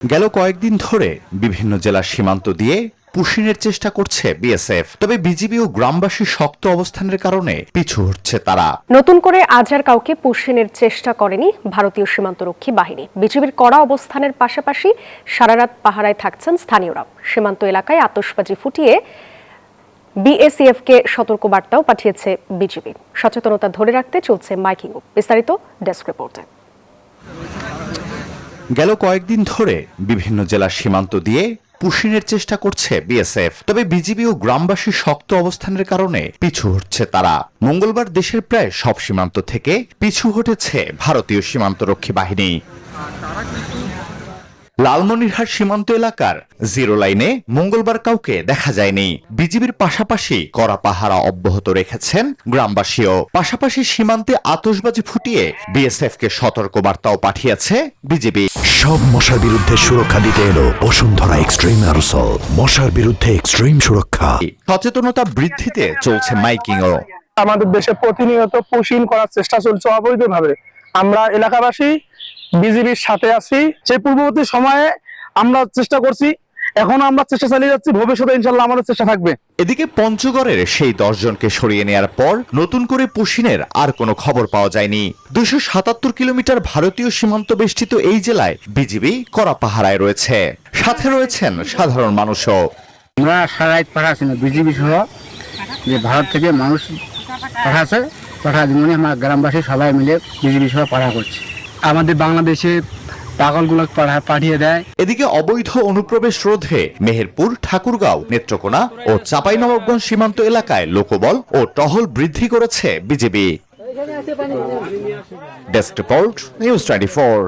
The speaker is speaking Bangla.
গেল কয়েকদিন ধরে বিভিন্ন জেলার সীমান্ত দিয়ে পুশিনের চেষ্টা করছে বিএসএফ। তবে বিজিবি ও গ্রামবাসীর শক্ত অবস্থানের কারণে পিছু হটছে তারা। নতুন করে আজ আর কাউকে পুশিনের চেষ্টা করেনি ভারতীয় সীমান্তরক্ষী বাহিনী। বিজিবির কড়া অবস্থানের পাশাপাশি সারারাত পাহারায় থাকছেন স্থানীয়রা। সীমান্ত এলাকায় আতশবাজি ফুটিয়ে বিএসএফকে সতর্কবার্তাও পাঠিয়েছে বিজিবি। সচেতনতা ধরে রাখতে চলছে মাইকিংও। বিস্তারিত ডেস্ক রিপোর্টে। গেল কয়েকদিন ধরে বিভিন্ন জেলার সীমান্ত দিয়ে পুশিনের চেষ্টা করছে বিএসএফ। তবে বিজিবি ও গ্রামবাসীর শক্ত অবস্থানের কারণে পিছু হটছে তারা। মঙ্গলবার দেশের প্রায় সব সীমান্ত থেকে পিছু হটেছে ভারতীয় সীমান্তরক্ষী বাহিনী। লালমনিরহাট সীমান্ত এলাকার জিরো লাইনে মঙ্গলবার কাউকে দেখা যায়নি। বিজিবির পাশাপাশি কড়া পাহারা অব্যাহত রেখেছেন গ্রামবাসীও। পাশাপাশি সীমান্তে আতশবাজি ফুটিয়ে বিএসএফ কে সতর্কবার্তাও পাঠিয়েছে বিজিবি। সব মশার বিরুদ্ধে সুরক্ষা দিতে এলো বসুন্ধরা এক্সট্রিম অ্যারোসল। মশার বিরুদ্ধে এক্সট্রিম সুরক্ষা। সচেতনতা বৃদ্ধিতে চলছে মাইকিংও। আমাদের দেশে প্রতিনিয়ত পুশিং করার চেষ্টা চলছে অবৈধভাবে। আমরা এলাকাবাসী বিজিবির সাথে আছি। সেই পূর্ববর্তী সময়ে আমরা চেষ্টা করছি, এখন আমরা চেষ্টা চালিয়ে যাচ্ছি, ভবিষ্যতে ইনশাল্লাহ আমাদের চেষ্টা থাকবে। এদিকে পঞ্চগড়ের সেই 10 জনকে সরিয়ে নেয়ার পর নতুন করে পুশিনের আর কোনো খবর পাওয়া যায়নি। 277 কিলোমিটার ভারতীয় সীমান্ত বেষ্টিত এই জেলায় বিজিবি কড়া পাহারায় রয়েছে, সাথে রয়েছেন সাধারণ মানুষও। আমরা সারাইত পাঠাচ্ছি না বিজিবি সহ, যে ভারত থেকে মানুষ পাঠাচ্ছে, দিনে আমরা গ্রামবাসী সবাই মিলে বিজিবি সহ পাঠা করছি। আমাদের বাংলাদেশে পাগলগুলো পাঠিয়ে দেয়। এদিকে অবৈধ অনুপ্রবেশ রোধে মেহেরপুর, ঠাকুরগাঁও, নেত্রকোনা ও চাঁপাইনবাবগঞ্জ সীমান্ত এলাকায় লোকবল ও টহল বৃদ্ধি করেছে বিজিবি। Desk report, news 24।